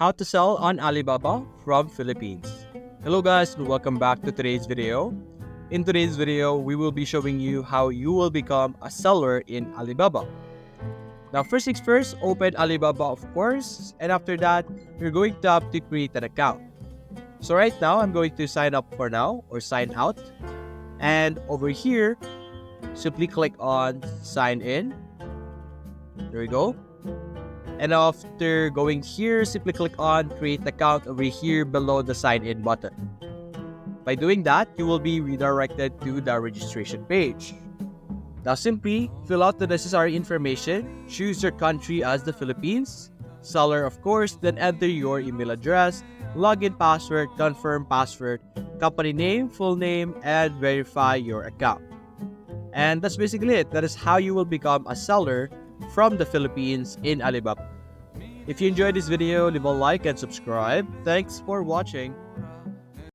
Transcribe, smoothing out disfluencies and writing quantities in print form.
How to sell on Alibaba from Philippines. Hello guys and welcome back to today's video. In today's video, we will be showing you how you will become a seller in Alibaba. Now first things first, open Alibaba of course, and after that, you're going to have to create an account. So right now, I'm going to sign up for now or sign out. And over here, simply click on sign in. There we go. And after going here, simply click on create account over here below the sign in button. By doing that, you will be redirected to the registration page. Now simply fill out the necessary information, choose your country as the Philippines, seller of course, then enter your email address, login password, confirm password, company name, full name, and verify your account. And that's basically it. That is how you will become a seller from the Philippines in Alibaba. If you enjoyed this video, leave a like and subscribe. Thanks for watching.